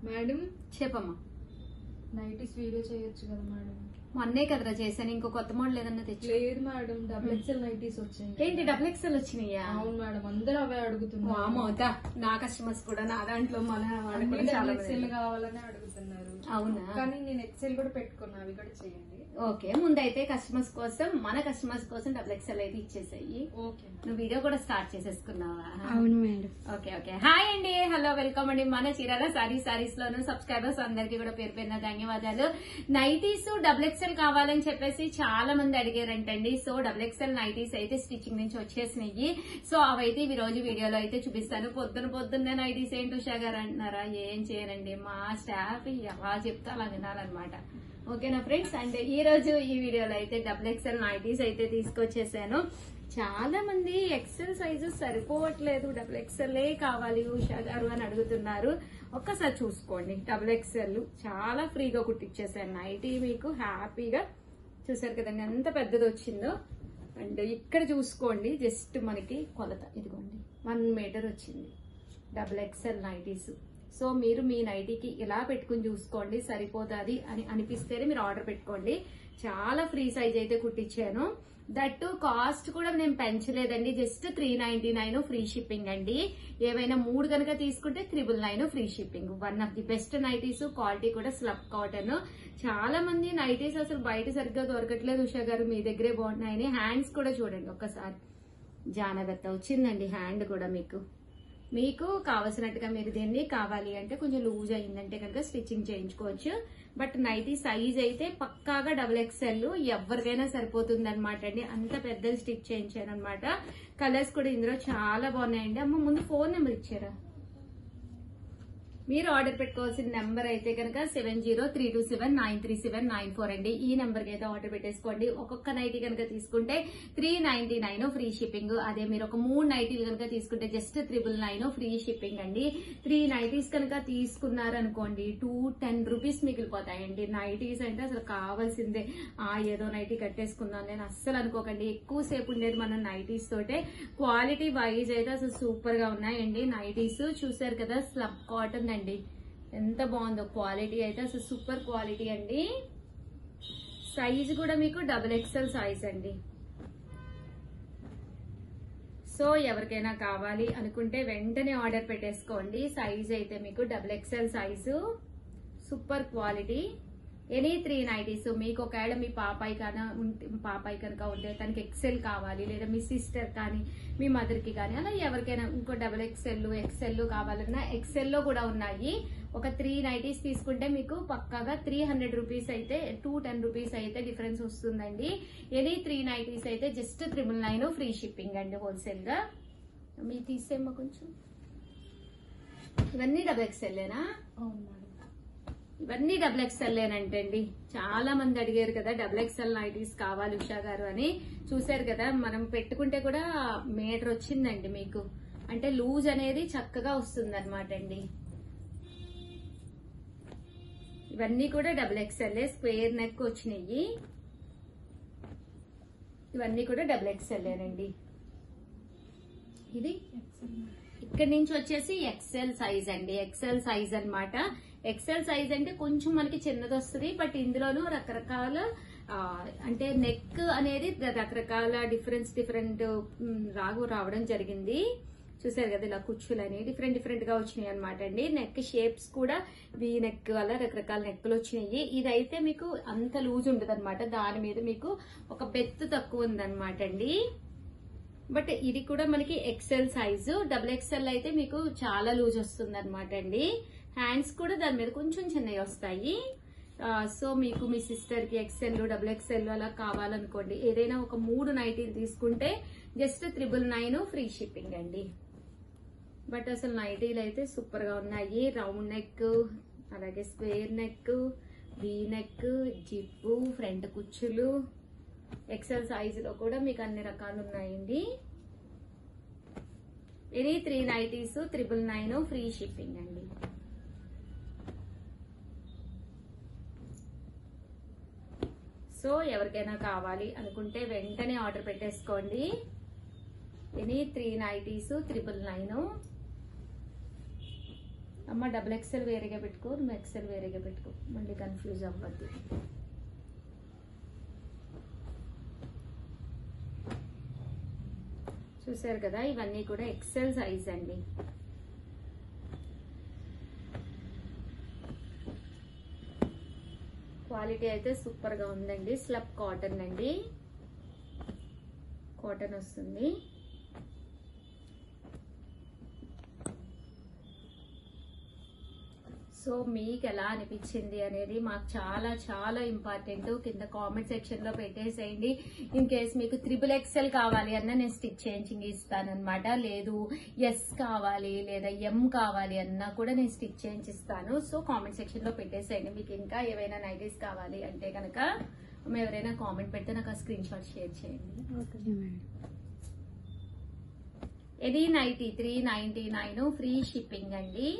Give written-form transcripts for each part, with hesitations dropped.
Madam చెప్పమ్మా. Nighties video చేయొచ్చు కదా మేడం? మొన్నే కదరా చేశాను. ఇంకో కొత్త మోడల్ ఏదన్నా తెచ్చు. లేదు మేడం, డబుల్ ఎక్స్ఎల్ నైటీస్ వచ్చాయి. ఏంటి డబుల్ ఎక్స్ఎల్ వచ్చినాయా? అవును మేడం, అందరూ అవే అడుగుతున్నారు. అవుతా నా కస్టమర్స్ కూడా నా దాంట్లో మన వాళ్ళు కూడా చాలా ఎక్స్ఎల్ కావాలని అడుగుతున్నారు. అవునా? కానీ నేను ఎక్స్ఎల్ కూడా పెట్టుకున్నా, అవి కూడా చేయండి. ఓకే, ముందైతే కస్టమర్స్ కోసం మన కస్టమర్స్ కోసం డబుల్ ఎక్స్ఎల్ అయితే ఇచ్చేసాయి. ఓకే, నువ్వు వీడియో కూడా స్టార్ట్ చేసేసుకున్నావా? అవును మేడం. Okay okay. హాయ్ అండి, హలో, వెల్కమ్ అండి. మన చీరాల సారీస్ లోను సబ్స్క్రైబర్స్ అందరికి కూడా పేరు పేరున ధన్యవాదాలు. నైటీస్ డబుల్ ఎక్స్ఎల్ కావాలని చెప్పేసి చాలా మంది అడిగారంటండి. సో డబుల్ ఎక్స్ఎల్ నైటీస్ అయితే స్టిచ్చింగ్ నుంచి వచ్చేసినాయి. సో అవైతే ఈ రోజు వీడియోలో అయితే చూపిస్తాను. పొద్దున్నే నైటీస్ ఏంటి ఉషా గారు అంటున్నారా? ఏం చేయనండి, మా స్టాఫ్ ఎలా చెప్తే అలా వినాలన్నమాట. ఓకేనా ఫ్రెండ్స్? అండ్ ఈ రోజు ఈ వీడియోలో అయితే డబుల్ ఎక్స్ఎల్ నైటీస్ అయితే తీసుకొచ్చేసాను. చాలా మంది ఎక్సెల్ సైజు సరిపోవట్లేదు, డబుల్ ఎక్స్ఎల్ కావాలి ఉషా గారు అని అడుగుతున్నారు. ఒక్కసారి చూసుకోండి, డబుల్ ఎక్స్ఎల్ చాలా ఫ్రీగా కుట్టించేసాను. నైటీ మీకు హ్యాపీగా చూసారు కదండి ఎంత పెద్దది వచ్చిందో. అండ్ ఇక్కడ చూసుకోండి, జస్ట్ మనకి కొలత ఇదిగోండి 1 మీటర్ వచ్చింది డబుల్ ఎక్స్ఎల్ నైటీస్. సో మీరు మీ నైటీకి ఇలా పెట్టుకుని చూసుకోండి, సరిపోతుంది అని అనిపిస్తేనే మీరు ఆర్డర్ పెట్టుకోండి. చాలా ఫ్రీ సైజ్ అయితే కుట్టించాను. దట్టు కాస్ట్ కూడా నేను పెంచలేదండి, జస్ట్ 399 ఫ్రీ షిప్పింగ్ అండి. ఏవైనా 3 కనుక తీసుకుంటే 999 free shipping. One of the best nighties, quality కూడా స్లబ్ కాటన్. చాలా మంది నైటీస్ అసలు బయట సరిగ్గా దొరకట్లేదు ఉషా గారు, మీ దగ్గరే బాగున్నాయని. హ్యాండ్స్ కూడా చూడండి ఒక్కసారి, జానగత్త వచ్చిందండి హ్యాండ్ కూడా. మీకు కావలసినట్టుగా మీరు దీన్ని కావాలి అంటే కొంచెం లూజ్ అయిందంటే కనుక స్టిచ్చింగ్ చేయించుకోవచ్చు. బట్ నైటీ సైజ్ అయితే పక్కాగా డబుల్ ఎక్స్ఎల్, ఎవరికైనా సరిపోతుంది అనమాట అండి. అంత పెద్దది స్టిచ్ చేయించాను అనమాట. కలర్స్ కూడా ఇందులో చాలా బాగున్నాయండి. అమ్మ ముందు ఫోన్ నెంబర్ ఇచ్చారా? మీరు ఆర్డర్ పెట్టుకోవాల్సిన నెంబర్ అయితే కనుక 7032793794 అండి. ఈ నెంబర్ కి అయితే ఆర్డర్ పెట్టేసుకోండి. ఒక్కొక్క నైటీ కనుక తీసుకుంటే 399 ఫ్రీ షిప్పింగ్. అదే మీరు ఒక 3 నైటీలు కనుక తీసుకుంటే జస్ట్ 999 ఫ్రీ షిప్పింగ్ అండి. 3 నైటీస్ కనుక తీసుకున్నారనుకోండి 210 రూపీస్ మిగిలిపోతాయండి. నైటీస్ అంటే అసలు కావాల్సిందే. ఏదో నైటీ కట్టేసుకుందాం నేను అస్సలు అనుకోకండి, ఎక్కువసేపు ఉండేది మనం నైటీస్ తోటే. క్వాలిటీ వైజ్ అయితే అసలు సూపర్ గా ఉన్నాయండి నైటీస్. చూసారు కదా, స్లబ్ కాటన్ అండి, ఎంత బాగుందో. క్వాలిటీ అయితే అసలు సూపర్ క్వాలిటీ అండి. సైజ్ కూడా మీకు డబుల్ ఎక్స్ఎల్ సైజ్ అండి. సో ఎవరికైనా కావాలి అనుకుంటే వెంటనే ఆర్డర్ పెట్టేసుకోండి. సైజ్ అయితే మీకు double XL size, super quality. Any 3 nighties మీకు ఒకవేళ మీ పాపాయి కనుక ఉంటే తనకి ఎక్సెల్ కావాలి, లేదా మీ సిస్టర్ కానీ మీ మదర్ కి కానీ అలా ఎవరికైనా ఇంకో డబుల్ ఎక్సెల్ కావాలన్నా ఎక్సెల్ లో కూడా ఉన్నాయి. ఒక 3 నైటీస్ తీసుకుంటే మీకు పక్కాగా 300 రూపీస్ అయితే 210 రూపీస్ అయితే డిఫరెన్స్ వస్తుందండి. ఎనీ 3 నైటీస్ అయితే జస్ట్ 999 ఫ్రీ షిప్పింగ్ అండి హోల్సేల్ గా. మీరు తీసేమ్మా కొంచెం. ఇవన్నీ డబుల్ ఎక్సెల్లేనా? అవును మేడం, ఇవన్నీ డబుల్ ఎక్స్ఎల్లేనంటండి. చాలా మంది అడిగారు కదా డబుల్ ఎక్స్ఎల్ నైటీస్ కావాలి ఉషా గారు అని. చూసారు కదా, మనం పెట్టుకుంటే కూడా మీటర్ వచ్చిందండి మీకు. అంటే లూజ్ అనేది చక్కగా వస్తుంది అనమాట అండి. ఇవన్నీ కూడా డబుల్ ఎక్స్ఎల్, స్క్వేర్ నెక్ వచ్చినాయి. ఇవన్నీ కూడా డబుల్ ఎక్స్ఎల్లేనండి. ఇది ఇక్కడి నుంచి వచ్చేసి ఎక్సెల్ సైజ్ అండి. ఎక్సెల్ సైజ్ అన్నమాట. ఎక్సెల్ సైజ్ అంటే కొంచెం మనకి చిన్నది వస్తుంది. బట్ ఇందులోనూ రకరకాల అంటే నెక్ అనేది రకరకాల డిఫరెంట్ రావడం జరిగింది. చూసారు కదా, ఇలా కుచ్చులని డిఫరెంట్ గా వచ్చినాయి అనమాట అండి. నెక్ షేప్స్ కూడా వీ నెక్ అలా రకరకాల నెక్లు వచ్చినాయి. ఇదైతే మీకు అంత లూజ్ ఉండదు అనమాట, దాని మీద మీకు ఒక బెత్తు తక్కువ ఉందన్నమాట అండి. బట్ ఇది కూడా మనకి ఎక్సెల్ సైజు. డబుల్ ఎక్సెల్ అయితే మీకు చాలా లూజ్ వస్తుంది అనమాట అండి. హ్యాండ్స్ కూడా దాని మీద కొంచెం చిన్నవి వస్తాయి. సో మీకు మీ సిస్టర్ కి ఎక్సెల్, డబుల్ ఎక్సెల్ అలా కావాలనుకోండి, ఏదైనా ఒక 3 నైటీలు తీసుకుంటే జస్ట్ 999 ఫ్రీ షిప్పింగ్ అండి. బట్ అసలు నైటీలు అయితే సూపర్ గా ఉన్నాయి. రౌండ్ నెక్, అలాగే square neck, V neck, zip, front కుచ్చులు. ఎక్సెల్ సైజులో కూడా మీకు అన్ని రకాలు ఉన్నాయండి. ఎనీ 3 నైటీస్ 999 ఫ్రీ షిప్పింగ్ అండి. సో ఎవరికైనా కావాలి అనుకుంటే వెంటనే ఆర్డర్ పెట్టేసుకోండి. Any 3 nighties 999. అమ్మ డబుల్ ఎక్సెల్ వేరేగా పెట్టుకో, నువ్వు ఎక్సెల్ వేరేగా పెట్టుకో, మళ్ళీ కన్ఫ్యూజ్ అవ్వద్దు. చూసారు కదా, ఇవన్నీ కూడా ఎక్సెల్ సైజ్ అండి. క్వాలిటీ అయితే సూపర్ గా ఉందండి. స్లబ్ కాటన్ అండి, కాటన్ వస్తుంది. సో మీకు ఎలా అనిపించింది అనేది మాకు చాలా చాలా ఇంపార్టెంట్. కింద కామెంట్ సెక్షన్ లో పెట్టేసేయండి. ఇన్ కేస్ మీకు XXL కావాలి అన్న నేను స్టిచ్ చేయించి ఇస్తానన్నమాట. లేదు ఎస్ కావాలి లేదా ఎం కావాలి అన్నా కూడా నేను స్టిచ్ చేయించిస్తాను. సో కామెంట్ సెక్షన్ లో పెట్టేసేయండి. మీకు ఇంకా ఏవైనా నైటీస్ కావాలి అంటే కనుక ఎవరైనా కామెంట్ పెడితే నాకు ఆ స్క్రీన్ షాట్ షేర్ చేయండి. ఇది నైటీ 399 ఫ్రీ షిప్పింగ్ అండి.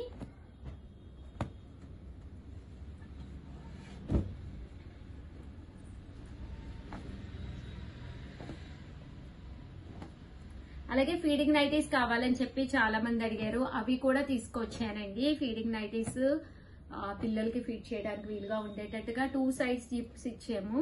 అలాగే ఫీడింగ్ నైటీస్ కావాలని చెప్పి చాలా మంది అడిగారు, అవి కూడా తీసుకొచ్చానండి. ఫీడింగ్ నైటీస్ పిల్లలకి ఫీడ్ చేయడానికి వీలుగా ఉండేటట్టుగా 2 సైడ్స్ జిప్స్ ఇచ్చాము.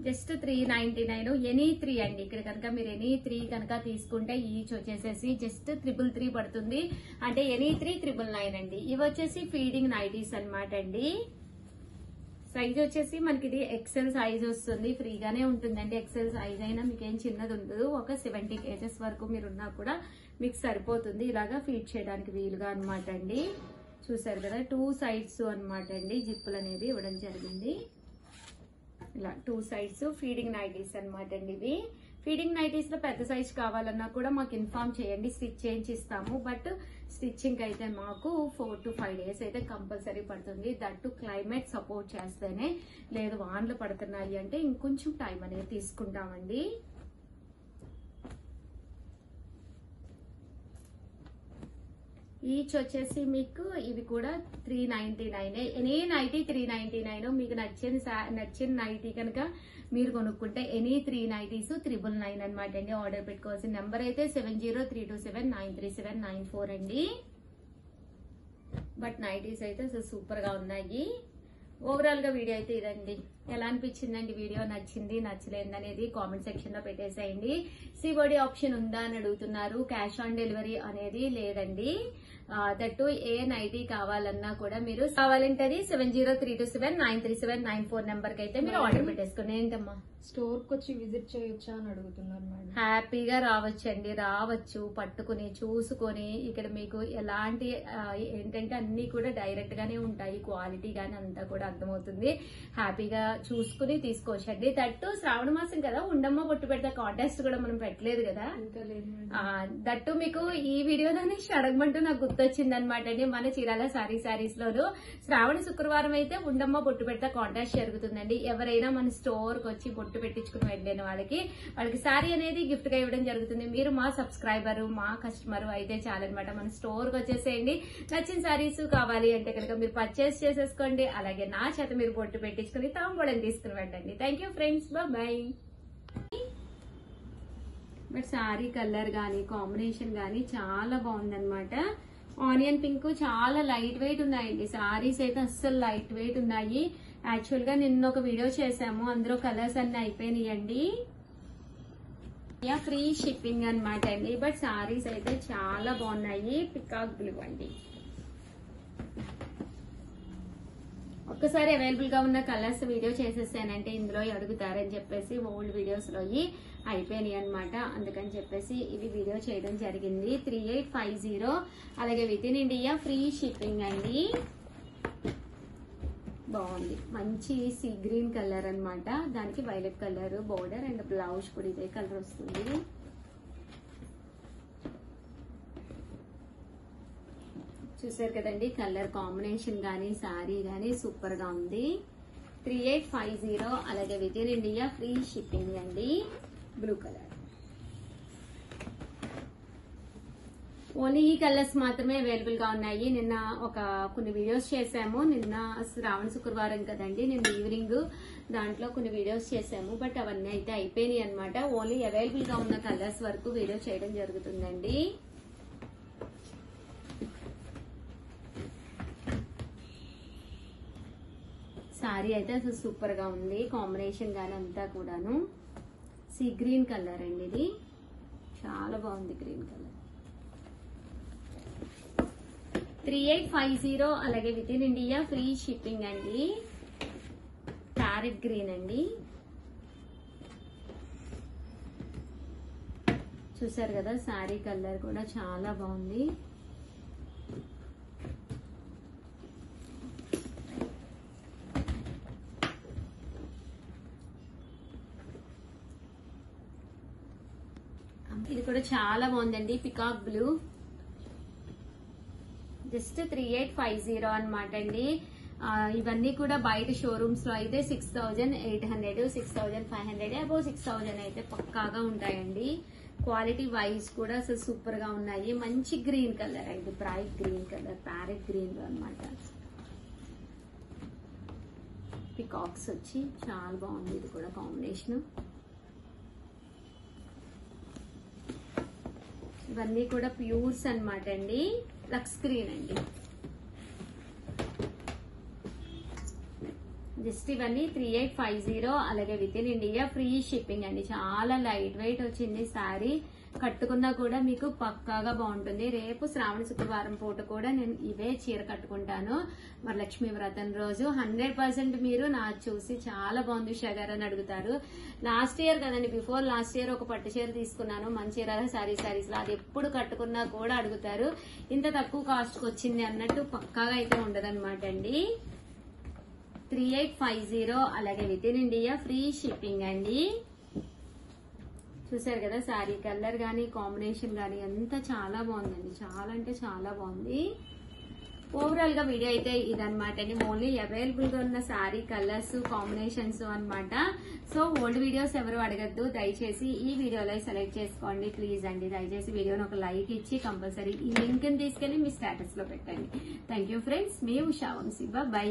జస్ట్ 399 ఎనీ 3 అండి. ఇక్కడ కనుక మీరు ఎనీ 3 కనుక తీసుకుంటే ఈచ్ వచ్చేసేసి జస్ట్ 333 పడుతుంది. అంటే ఎనీ 3 999 అండి. ఇవి వచ్చేసి ఫీడింగ్ నైటీస్ అనమాట అండి. సైజ్ వచ్చేసి మనకి ఇది ఎక్సెల్ సైజ్ వస్తుంది. ఫ్రీగానే ఉంటుందండి. ఎక్సెల్ సైజ్ అయినా మీకు ఏం చిన్నది ఉండదు. ఒక 70 kgs వరకు మీరున్నా కూడా మీకు సరిపోతుంది. ఇలాగా ఫీడ్ చేయడానికి వీలుగా అనమాట అండి. చూసారు కదా, 2 సైడ్స్ అనమాట అండి. జిప్పులు అనేది ఇవ్వడం జరిగింది. ఇలా 2 సైడ్స్ ఫీడింగ్ నైటీస్ అనమాట అండి. ఇవి ఫీడింగ్ నైటీస్ లో పెద్ద సైజ్ కావాలన్నా కూడా మాకు ఇన్ఫార్మ్ చేయండి, స్టిచ్ చేయించి ఇస్తాము. బట్ స్టిచ్చింగ్ అయితే మాకు 4 to 5 days అయితే కంపల్సరీ పడుతుంది. దట్టు క్లైమేట్ సపోర్ట్ చేస్తేనే, లేదు వానలు పడుతున్నాయి అంటే ఇంకొంచెం టైం అనేది తీసుకుంటామండి. ఈచ్ వచ్చేసి మీకు ఇవి కూడా 399. Any nighty 399. మీకు నచ్చిన నైటీ కనుక మీరు కొనుక్కుంటే ఎనీ 3 నైటీస్ 999 అనమాట అండి. ఆర్డర్ పెట్టుకోవాల్సిన నెంబర్ అయితే 7032793794 అండి. బట్ నైటీస్ అయితే సూపర్ గా ఉన్నాయి. ఓవరాల్ గా వీడియో అయితే ఇదండి. ఎలా అనిపించిందండి వీడియో? నచ్చింది నచ్చలేదు అనేది కామెంట్ సెక్షన్ లో పెట్టేసేయండి. సిఓడి ఆప్షన్ ఉందా అని అడుగుతున్నారు. క్యాష్ ఆన్ డెలివరీ అనేది లేదండి. దట్టు ఏ నైటీ కావాలన్నా కూడా మీరు కావాలంటే 7032793794 నెంబర్ కి అయితే మీరు ఆర్డర్ పెట్టేసుకోండి. ఏంటమ్మా, స్టోర్ కి వచ్చి విజిట్ చేయొచ్చా అని అడుగుతున్నారు మేడం. హ్యాపీగా రావచ్చండి, రావచ్చు, పట్టుకుని చూసుకొని. ఇక్కడ మీకు ఎలాంటి ఏంటంటే అన్ని కూడా డైరెక్ట్ గానే ఉంటాయి. క్వాలిటీ గానీ అంతా కూడా అర్థమవుతుంది. హ్యాపీగా చూసుకుని తీసుకోవచ్చండి. దట్టు శ్రావణ మాసం కదా, ఉండమ్మ బొట్టు పెడితే కాంటెస్ట్ కూడా మనం పెట్టలేదు కదా. ఇంకా లేదు మేడం. దట్టు మీకు ఈ వీడియోలోనే అడగమంటూ నాకు గుర్తొచ్చింది అనమాట అండి. మన చీరాల సారీస్ లోను శ్రావణ శుక్రవారం అయితే ఉండమ్మ బొట్టు పెడితే కాంటెస్ట్ జరుగుతుందండి. ఎవరైనా మన స్టోర్ కి వచ్చి బొట్టు పెట్టించుకుని వెళ్ళిన వాళ్ళకి శారీ అనేది గిఫ్ట్ గా ఇవ్వడం జరుగుతుంది. మీరు మా సబ్స్క్రైబర్, మా కస్టమర్ అయితే చాలన్నమాట. మన స్టోర్ కి వచ్చేసేయండి. నచ్చిన శారీస్ కావాలి అంటే కనుక మీరు పర్చేస్ చేసేసుకోండి. అలాగే నా చేత మీరు బొట్టు పెట్టించుకుని తాంబూలం తీసుకుని వెళ్ళండి. Thank you friends, bye. But sari colour గానీ కాంబినేషన్ గానీ చాలా బాగుందన్నమాట. ఆనియన్ పింక్ చాలా లైట్ వెయిట్ ఉన్నాయండి. శారీస్ అయితే అస్సలు లైట్ వెయిట్ ఉన్నాయి. యాక్చువల్ గా నిన్న ఒక వీడియో చేసాము, అందులో కలర్స్ అన్ని అయిపోయినాయండి. ఫ్రీ షిప్పింగ్ అనమాట అండి. బట్ శారీస్ అయితే చాలా బాగున్నాయి. పికాక్ బ్లూ అండి. ఒక్కసారి అవైలబుల్ గా ఉన్న కలర్స్ వీడియో చేసేసానంటే ఇందులో అడుగుతారని చెప్పేసి ఓల్డ్ వీడియోస్ లో అయిపోయినాయి అనమాట. అందుకని చెప్పేసి ఇవి వీడియో చేయడం జరిగింది. 3850. అలాగే with in India free shipping అండి. బాగుంది, మంచి సీ గ్రీన్ కలర్ అన్నమాట. దానికి violet colour border and blouse కూడా ఇదే కలర్ వస్తుంది. చూసారు కదండి, కలర్ కాంబినేషన్ గానీ శారీ గానీ సూపర్ గా ఉంది. 3850. అలాగే with in India free shipping అండి. Blue colour. ఓన్లీ ఈ కలర్స్ మాత్రమే అవైలబుల్ గా ఉన్నాయి. నిన్న కొన్ని వీడియోస్ చేసాము. నిన్న శ్రావణ శుక్రవారం కదండి, నిన్న ఈవినింగ్ దాంట్లో కొన్ని వీడియోస్ చేసాము. బట్ అవన్నీ అయితే అయిపోయినాయి అనమాట. ఓన్లీ అవైలబుల్ గా ఉన్న కలర్స్ వరకు వీడియో చేయడం జరుగుతుందండి. శారీ అయితే అసలు సూపర్ గా ఉంది. కాంబినేషన్ గానీ అంతా కూడాను సీ గ్రీన్ కలర్ అండి. ఇది చాలా బాగుంది గ్రీన్ కలర్. 3850 అలాగే with in India free shipping అండి. ప్యారెట్ గ్రీన్ అండి. చూసారు కదా శారీ కలర్ కూడా చాలా బాగుంది. ఇది కూడా చాలా బాగుందండి. Peacock blue. జస్ట్ 3850 అనమాట అండి. ఇవన్నీ కూడా బయట షోరూమ్స్ లో అయితే 6800 6500 అబౌవ్ 6000 అయితే పక్కాగా ఉంటాయండి. క్వాలిటీ వైజ్ కూడా అసలు సూపర్ గా ఉన్నాయి. మంచి గ్రీన్ కలర్ అండి. Bright green colour, parrot green లో అనమాట. పికాక్స్ వచ్చి చాలా బాగుంది. ఇది కూడా కాంబినేషన్. ఇవన్నీ కూడా ప్యూర్స్ అనమాట అండి. లక్స్ గ్రీన్ అండి. జస్ట్ ఇవన్నీ 3850 అలాగే with in India free shipping అండి. చాలా లైట్ వెయిట్ వచ్చింది శారీ. కట్టుకున్నా కూడా మీకు పక్కాగా బాగుంటుంది. రేపు శ్రావణ శుక్రవారం పూట కూడా నేను ఇవే చీర కట్టుకుంటాను. వరలక్ష్మి వ్రతం రోజు 100% మీరు నా చూసి చాలా బాగుంది ఉషా గారు అని అడుగుతారు. లాస్ట్ ఇయర్ కదండి, బిఫోర్ లాస్ట్ ఇయర్ ఒక పట్టు చీర తీసుకున్నాను మంచిర్యాల సారీస్ లో. అది ఎప్పుడు కట్టుకున్నా కూడా అడుగుతారు ఇంత తక్కువ కాస్ట్ కి వచ్చింది అన్నట్టు. పక్కాగా అయితే ఉండదన్నమాట అండి. 3850 అలాగే with in India free shipping అండి. చూసారు కదా శారీ కలర్ గానీ కాంబినేషన్ గానీ అంతా చాలా బాగుందండి. చాలా అంటే చాలా బాగుంది. ఓవరాల్ గా వీడియో అయితే ఇదనమాట అండి. ఓన్లీ అవైలబుల్ గా ఉన్న శారీ కలర్స్ కాంబినేషన్స్ అన్నమాట. సో ఓల్డ్ వీడియోస్ ఎవరు అడగద్దు దయచేసి. ఈ వీడియోలో సెలెక్ట్ చేసుకోండి ప్లీజ్ అండి. దయచేసి వీడియోని ఒక లైక్ ఇచ్చి కంపల్సరీ ఈ లింక్ ని తీసుకెళ్లి మీ స్టేటస్ లో పెట్టండి. Thank you friends. మీ ఉషా వంశీ. బై.